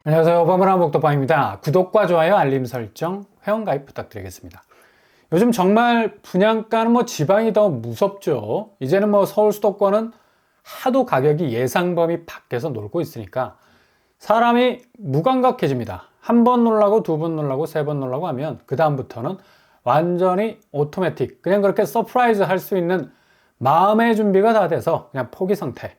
안녕하세요. 버블한 목도방입니다. 구독과 좋아요, 알림 설정, 회원가입 부탁드리겠습니다. 요즘 정말 분양가는 지방이 더 무섭죠. 이제는 서울 수도권은 하도 가격이 예상 범위 밖에서 놀고 있으니까 사람이 무감각해집니다. 한 번 놀라고 두 번 놀라고 세 번 놀라고 하면 그 다음부터는 완전히 오토매틱, 그냥 그렇게 서프라이즈 할 수 있는 마음의 준비가 다 돼서 그냥 포기 상태,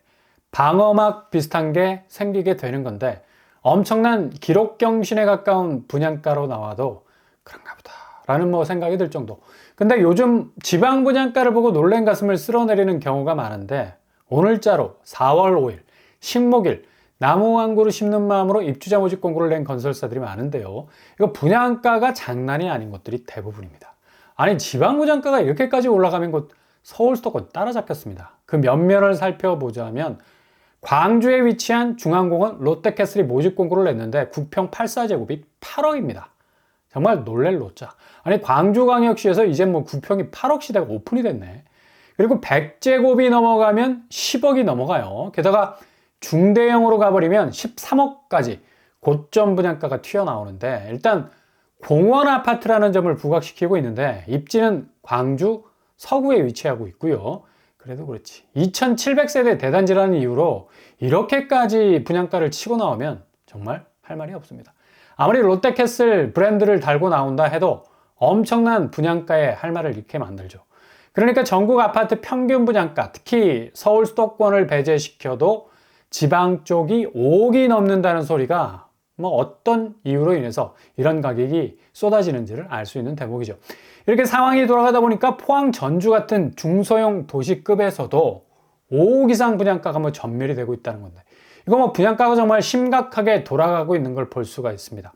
방어막 비슷한 게 생기게 되는 건데, 엄청난 기록 경신에 가까운 분양가로 나와도 그런가 보다 라는 생각이 들 정도. 근데 요즘 지방 분양가를 보고 놀란 가슴을 쓸어내리는 경우가 많은데, 오늘자로 4월 5일 식목일 나무 한 그루 심는 마음으로 입주자 모집 공고를 낸 건설사들이 많은데요, 이거 분양가가 장난이 아닌 것들이 대부분입니다. 아니, 지방 분양가가 이렇게까지 올라가면 곧 서울 수도권 따라잡혔습니다. 그 면면을 살펴보자면, 광주에 위치한 중앙공원 롯데캐슬이 모집 공고를 냈는데 9평 84제곱이 8억입니다. 정말 놀랄 노짜. 아니, 광주광역시에서 이제 9평이 8억 시대가 오픈이 됐네. 그리고 100제곱이 넘어가면 10억이 넘어가요. 게다가 중대형으로 가버리면 13억까지 고점 분양가가 튀어나오는데, 일단 공원 아파트라는 점을 부각시키고 있는데, 입지는 광주 서구에 위치하고 있고요. 그래도 그렇지, 2700세대 대단지라는 이유로 이렇게까지 분양가를 치고 나오면 정말 할 말이 없습니다. 아무리 롯데캐슬 브랜드를 달고 나온다 해도 엄청난 분양가에 할 말을 잃게 만들죠. 그러니까 전국 아파트 평균 분양가, 특히 서울 수도권을 배제시켜도 지방 쪽이 5억이 넘는다는 소리가 어떤 이유로 인해서 이런 가격이 쏟아지는지를 알 수 있는 대목이죠. 이렇게 상황이 돌아가다 보니까 포항, 전주 같은 중소형 도시급에서도 5억 이상 분양가가 전멸이 되고 있다는 건데, 이거 분양가가 정말 심각하게 돌아가고 있는 걸 볼 수가 있습니다.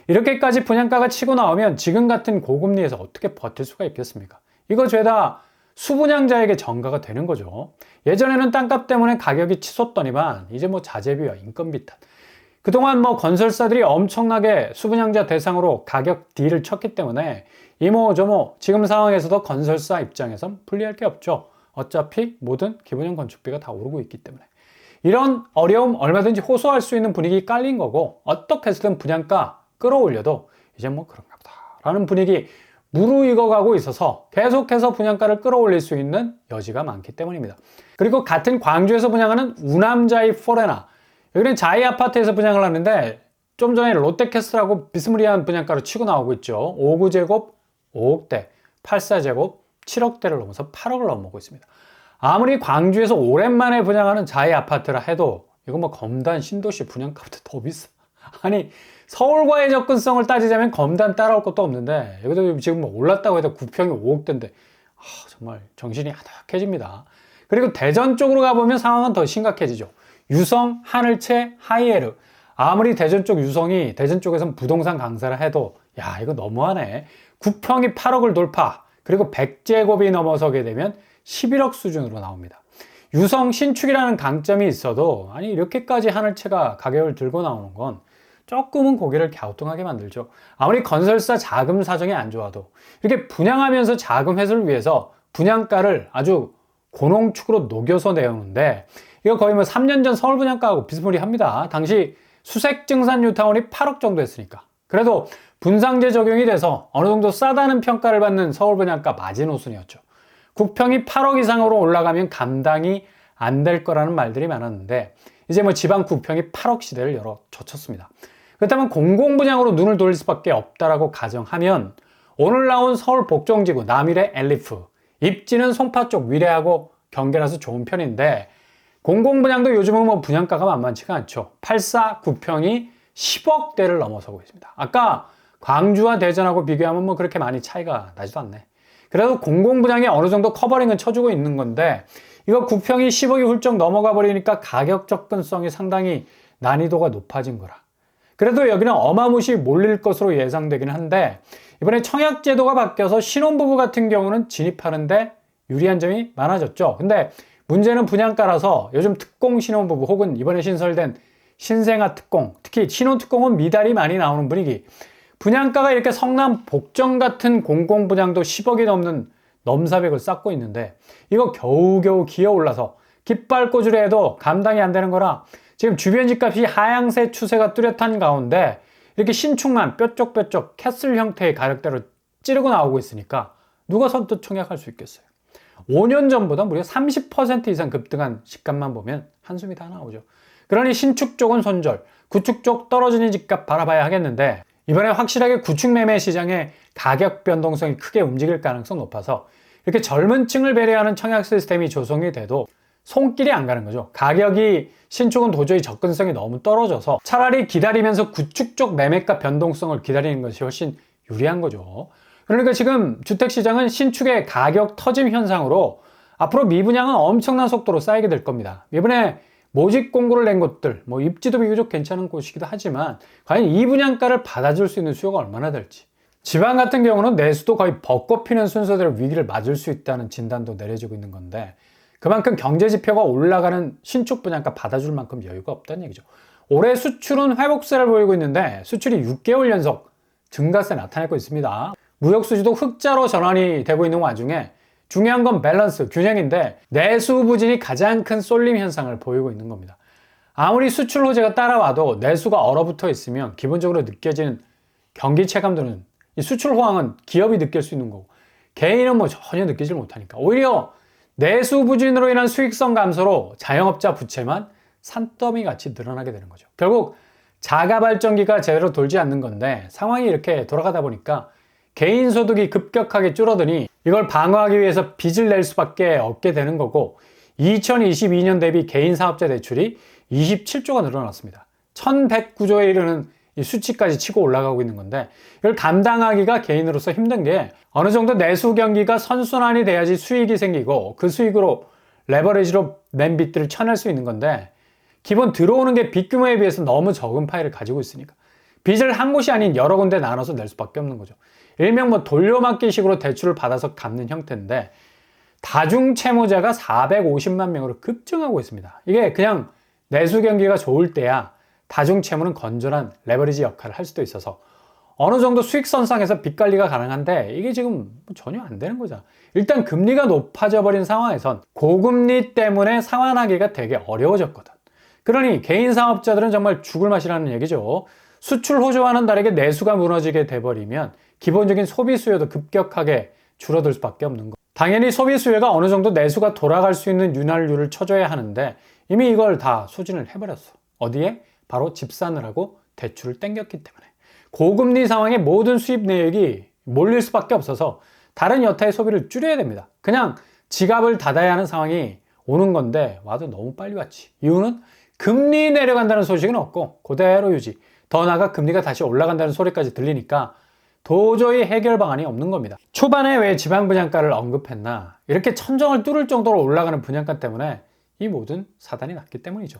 이렇게까지 분양가가 치고 나오면 지금 같은 고금리에서 어떻게 버틸 수가 있겠습니까? 이거 죄다 수분양자에게 전가가 되는 거죠. 예전에는 땅값 때문에 가격이 치솟더니만 이제 자재비와 인건비 탓. 그동안 건설사들이 엄청나게 수분양자 대상으로 가격 딜을 쳤기 때문에 이모저모 지금 상황에서도 건설사 입장에선 불리할 게 없죠. 어차피 모든 기본형 건축비가 다 오르고 있기 때문에. 이런 어려움 얼마든지 호소할 수 있는 분위기 깔린 거고, 어떻게 해서든 분양가 끌어올려도 이제 그런가 보다 라는 분위기 무르익어가고 있어서 계속해서 분양가를 끌어올릴 수 있는 여지가 많기 때문입니다. 그리고 같은 광주에서 분양하는 우남자이 포레나, 여기는 자이 아파트에서 분양을 하는데 좀 전에 롯데캐슬하고 비스무리한 분양가로 치고 나오고 있죠. 5구제곱 5억대, 84제곱 7억대를 넘어서 8억을 넘어오고 있습니다. 아무리 광주에서 오랜만에 분양하는 자이 아파트라 해도 이거 검단 신도시 분양가보다 더 비싸. 아니, 서울과의 접근성을 따지자면 검단 따라올 것도 없는데, 여기도 지금 올랐다고 해도 9평이 5억대인데 정말 정신이 하닥해집니다. 그리고 대전 쪽으로 가보면 상황은 더 심각해지죠. 유성, 하늘채, 하이에르. 아무리 대전 쪽 유성이 대전 쪽에선 부동산 강사를 해도 야, 이거 너무하네. 9평이 8억을 돌파. 그리고 100제곱이 넘어서게 되면 11억 수준으로 나옵니다. 유성 신축이라는 강점이 있어도 아니, 이렇게까지 하늘채가 가격을 들고 나오는 건 조금은 고개를 갸우뚱하게 만들죠. 아무리 건설사 자금 사정이 안 좋아도 이렇게 분양하면서 자금 회수를 위해서 분양가를 아주 고농축으로 녹여서 내오는데, 이거 거의 3년 전 서울 분양가하고 비스무리합니다. 당시 수색증산 뉴타운이 8억 정도 했으니까. 그래도 분상제 적용이 돼서 어느 정도 싸다는 평가를 받는 서울 분양가 마지노선이었죠. 9평이 8억 이상으로 올라가면 감당이 안 될 거라는 말들이 많았는데, 이제 지방 9평이 8억 시대를 열어 젖혔습니다. 그렇다면 공공분양으로 눈을 돌릴 수밖에 없다라고 가정하면, 오늘 나온 서울 복정지구 남일의 엘리프, 입지는 송파 쪽 위례하고 경계라서 좋은 편인데, 공공분양도 요즘은 분양가가 만만치가 않죠. 84, 9평이 10억대를 넘어서고 있습니다. 아까 광주와 대전하고 비교하면 그렇게 많이 차이가 나지도 않네. 그래도 공공분양이 어느 정도 커버링은 쳐주고 있는 건데, 이거 9평이 10억이 훌쩍 넘어가 버리니까 가격 접근성이 상당히 난이도가 높아진 거라. 그래도 여기는 어마무시 몰릴 것으로 예상되긴 한데, 이번에 청약제도가 바뀌어서 신혼부부 같은 경우는 진입하는데 유리한 점이 많아졌죠. 근데 문제는 분양가라서 요즘 특공 신혼부부 혹은 이번에 신설된 신생아 특공, 특히 신혼특공은 미달이 많이 나오는 분위기. 분양가가 이렇게 성남 복정 같은 공공분양도 10억이 넘는 넘사벽을 쌓고 있는데, 이거 겨우겨우 기어 올라서 깃발 꽂으려 해도 감당이 안 되는 거라 지금 주변 집값이 하향세 추세가 뚜렷한 가운데 이렇게 신축만 뾰족뾰족 캐슬 형태의 가격대로 찌르고 나오고 있으니까 누가 선뜻 청약할 수 있겠어요. 5년 전보다 무려 30% 이상 급등한 집값만 보면 한숨이 다 나오죠. 그러니 신축 쪽은 손절, 구축 쪽 떨어지는 집값 바라봐야 하겠는데, 이번에 확실하게 구축 매매 시장의 가격 변동성이 크게 움직일 가능성이 높아서 이렇게 젊은 층을 배려하는 청약 시스템이 조성이 돼도 손길이 안 가는 거죠. 가격이 신축은 도저히 접근성이 너무 떨어져서 차라리 기다리면서 구축 쪽 매매가 변동성을 기다리는 것이 훨씬 유리한 거죠. 그러니까 지금 주택시장은 신축의 가격 터짐 현상으로 앞으로 미분양은 엄청난 속도로 쌓이게 될 겁니다. 이번에 모집 공고를 낸 곳들, 입지도 비교적 괜찮은 곳이기도 하지만 과연 이 분양가를 받아줄 수 있는 수요가 얼마나 될지. 지방 같은 경우는 내수도 거의 벚꽃 피는 순서대로 위기를 맞을 수 있다는 진단도 내려지고 있는 건데, 그만큼 경제 지표가 올라가는 신축 분양가 받아줄 만큼 여유가 없다는 얘기죠. 올해 수출은 회복세를 보이고 있는데 수출이 6개월 연속 증가세 나타내고 있습니다. 무역 수지도 흑자로 전환이 되고 있는 와중에 중요한 건 밸런스, 균형인데 내수 부진이 가장 큰 쏠림 현상을 보이고 있는 겁니다. 아무리 수출 호재가 따라와도 내수가 얼어붙어 있으면 기본적으로 느껴지는 경기 체감도는, 이 수출 호황은 기업이 느낄 수 있는 거고 개인은 전혀 느끼질 못하니까 오히려 내수 부진으로 인한 수익성 감소로 자영업자 부채만 산더미 같이 늘어나게 되는 거죠. 결국 자가 발전기가 제대로 돌지 않는 건데 상황이 이렇게 돌아가다 보니까 개인 소득이 급격하게 줄어드니 이걸 방어하기 위해서 빚을 낼 수밖에 없게 되는 거고, 2022년 대비 개인 사업자 대출이 27조가 늘어났습니다. 1109조에 이르는 이 수치까지 치고 올라가고 있는 건데, 이걸 감당하기가 개인으로서 힘든 게 어느 정도 내수 경기가 선순환이 돼야지 수익이 생기고 그 수익으로 레버리지로 낸 빚들을 쳐낼 수 있는 건데, 기본 들어오는 게 빚 규모에 비해서 너무 적은 파이를 가지고 있으니까 빚을 한 곳이 아닌 여러 군데 나눠서 낼 수밖에 없는 거죠. 일명 돌려막기식으로 대출을 받아서 갚는 형태인데 다중 채무자가 450만 명으로 급증하고 있습니다. 이게 그냥 내수 경기가 좋을 때야 다중 채무는 건전한 레버리지 역할을 할 수도 있어서 어느 정도 수익선상에서 빚 관리가 가능한데 이게 지금 전혀 안 되는 거죠. 일단 금리가 높아져 버린 상황에선 고금리 때문에 상환하기가 되게 어려워졌거든. 그러니 개인 사업자들은 정말 죽을 맛이라는 얘기죠. 수출 호조와는 다르게 내수가 무너지게 돼버리면 기본적인 소비 수요도 급격하게 줄어들 수밖에 없는 거. 당연히 소비 수요가 어느 정도 내수가 돌아갈 수 있는 윤활유를 쳐줘야 하는데 이미 이걸 다 소진을 해버렸어. 어디에? 바로 집 사느라고 대출을 땡겼기 때문에. 고금리 상황에 모든 수입 내역이 몰릴 수밖에 없어서 다른 여타의 소비를 줄여야 됩니다. 그냥 지갑을 닫아야 하는 상황이 오는 건데 와도 너무 빨리 왔지. 이유는 금리 내려간다는 소식은 없고 그대로 유지. 더 나아가 금리가 다시 올라간다는 소리까지 들리니까 도저히 해결 방안이 없는 겁니다. 초반에 왜 지방 분양가를 언급했나? 이렇게 천정을 뚫을 정도로 올라가는 분양가 때문에 이 모든 사단이 났기 때문이죠.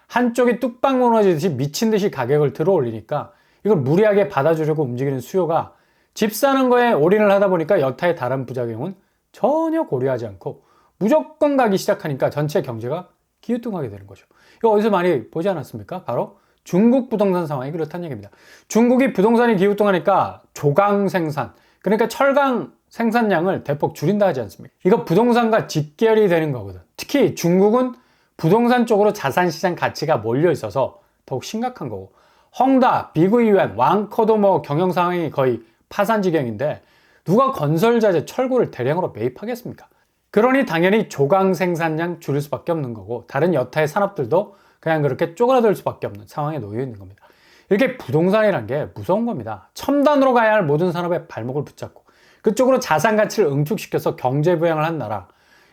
한쪽이 뚝방 무너지듯이 미친 듯이 가격을 들어 올리니까 이걸 무리하게 받아주려고 움직이는 수요가 집 사는 거에 올인을 하다 보니까 여타의 다른 부작용은 전혀 고려하지 않고 무조건 가기 시작하니까 전체 경제가 기우뚱하게 되는 거죠. 이거 어디서 많이 보지 않았습니까? 바로 중국 부동산 상황이 그렇다는 얘기입니다. 중국이 부동산이 기우뚱하니까 조강 생산, 그러니까 철강 생산량을 대폭 줄인다 하지 않습니까? 이거 부동산과 직결이 되는 거거든. 특히 중국은 부동산 쪽으로 자산시장 가치가 몰려 있어서 더욱 심각한 거고, 헝다, 비구이완, 왕커도 경영 상황이 거의 파산 지경인데 누가 건설자재, 철구를 대량으로 매입하겠습니까? 그러니 당연히 조강 생산량 줄일 수밖에 없는 거고 다른 여타의 산업들도 그냥 그렇게 쪼그라들 수밖에 없는 상황에 놓여 있는 겁니다. 이렇게 부동산이란 게 무서운 겁니다. 첨단으로 가야 할 모든 산업에 발목을 붙잡고 그쪽으로 자산 가치를 응축시켜서 경제 부양을 한 나라,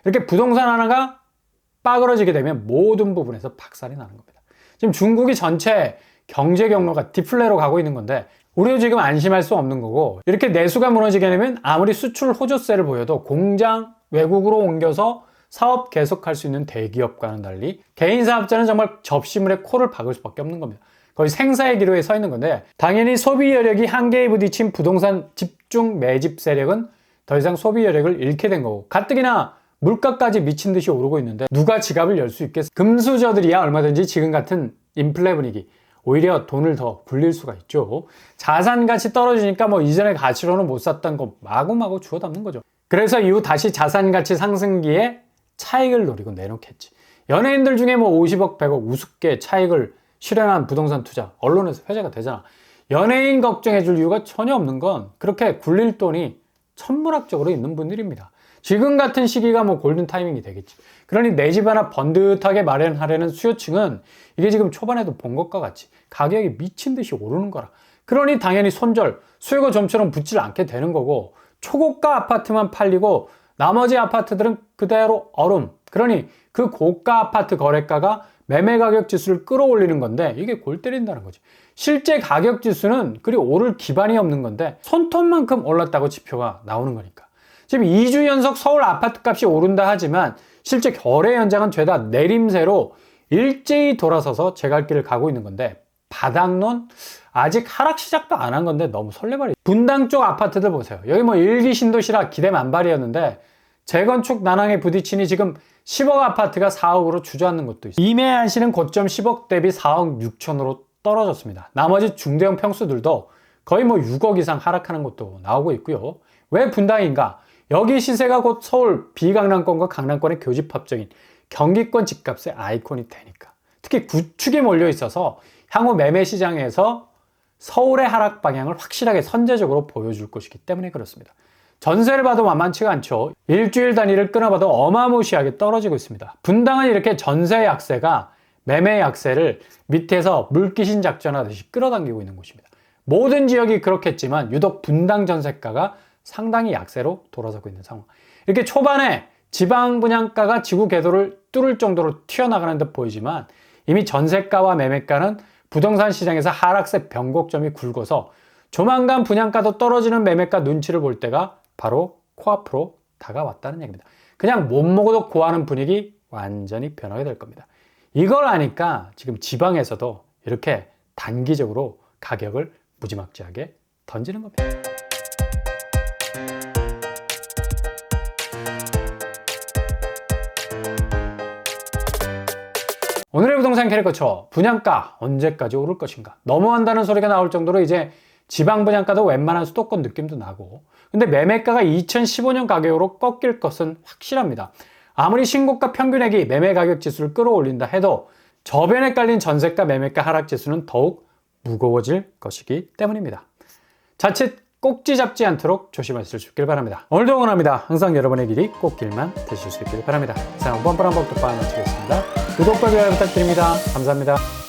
이렇게 부동산 하나가 빠그러지게 되면 모든 부분에서 박살이 나는 겁니다. 지금 중국이 전체 경제 경로가 디플레로 가고 있는 건데 우리도 지금 안심할 수 없는 거고, 이렇게 내수가 무너지게 되면 아무리 수출 호조세를 보여도 공장 외국으로 옮겨서 사업 계속할 수 있는 대기업과는 달리 개인 사업자는 정말 접시물에 코를 박을 수밖에 없는 겁니다. 거의 생사의 기로에 서 있는 건데, 당연히 소비 여력이 한계에 부딪힌 부동산 집중 매집 세력은 더 이상 소비 여력을 잃게 된 거고, 가뜩이나 물가까지 미친 듯이 오르고 있는데 누가 지갑을 열 수 있겠어? 금수저들이야 얼마든지 지금 같은 인플레 분위기 오히려 돈을 더 굴릴 수가 있죠. 자산 가치 떨어지니까 이전의 가치로는 못 샀던 거 마구마구 주워 담는 거죠. 그래서 이후 다시 자산 가치 상승기에 차익을 노리고 내놓겠지. 연예인들 중에 뭐 50억, 100억 우습게 차익을 실현한 부동산 투자, 언론에서 회자가 되잖아. 연예인 걱정해줄 이유가 전혀 없는 건 그렇게 굴릴 돈이 천문학적으로 있는 분들입니다. 지금 같은 시기가 뭐 골든 타이밍이 되겠지. 그러니 내 집 하나 번듯하게 마련하려는 수요층은 이게 지금 초반에도 본 것과 같이 가격이 미친 듯이 오르는 거라. 그러니 당연히 손절, 수요가 좀처럼 붙질 않게 되는 거고, 초고가 아파트만 팔리고 나머지 아파트들은 그대로 얼음. 그러니 그 고가 아파트 거래가가 매매 가격 지수를 끌어올리는 건데 이게 골 때린다는 거지. 실제 가격 지수는 그리 오를 기반이 없는 건데 손톱만큼 올랐다고 지표가 나오는 거니까. 지금 2주 연속 서울 아파트 값이 오른다 하지만 실제 거래 현장은 죄다 내림세로 일제히 돌아서서 제 갈 길을 가고 있는 건데, 바닥론 아직 하락 시작도 안 한 건데 너무 설레발이. 분당 쪽 아파트들 보세요. 여기 뭐 일기 신도시라 기대 만발이었는데 재건축 난항에 부딪히니 지금 10억 아파트가 4억으로 주저앉는 것도 있어요. 이매 한시는 고점 10억 대비 4억 6천으로 떨어졌습니다. 나머지 중대형 평수들도 거의 뭐 6억 이상 하락하는 것도 나오고 있고요. 왜 분당인가? 여기 시세가 곧 서울 비강남권과 강남권의 교집합적인 경기권 집값의 아이콘이 되니까. 특히 구축에 몰려 있어서 향후 매매 시장에서 서울의 하락 방향을 확실하게 선제적으로 보여줄 것이기 때문에 그렇습니다. 전세를 봐도 만만치가 않죠. 일주일 단위를 끊어봐도 어마무시하게 떨어지고 있습니다. 분당은 이렇게 전세 약세가 매매 약세를 밑에서 물귀신 작전하듯이 끌어당기고 있는 곳입니다. 모든 지역이 그렇겠지만 유독 분당 전세가가 상당히 약세로 돌아서고 있는 상황. 이렇게 초반에 지방 분양가가 지구 궤도를 뚫을 정도로 튀어나가는 듯 보이지만 이미 전세가와 매매가는 부동산 시장에서 하락세 변곡점이 굵어서 조만간 분양가도 떨어지는 매매가 눈치를 볼 때가 바로 코앞으로 다가왔다는 얘기입니다. 그냥 못 먹어도 고하는 분위기 완전히 변하게 될 겁니다. 이걸 아니까 지금 지방에서도 이렇게 단기적으로 가격을 무지막지하게 던지는 겁니다. 오늘의 부동산 캐릭터처, 분양가 언제까지 오를 것인가? 너무한다는 소리가 나올 정도로 이제 지방 분양가도 웬만한 수도권 느낌도 나고, 근데 매매가가 2015년 가격으로 꺾일 것은 확실합니다. 아무리 신고가 평균액이 매매 가격 지수를 끌어올린다 해도 저변에 깔린 전세가 매매가 하락 지수는 더욱 무거워질 것이기 때문입니다. 자칫 꼭지 잡지 않도록 조심하실 수 있길 바랍니다. 오늘도 응원합니다. 항상 여러분의 길이 꽃길만 되실 수 있길 바랍니다. 이상 뻔뻔한 법독방 마치겠습니다. 구독과 좋아요 부탁드립니다. 감사합니다.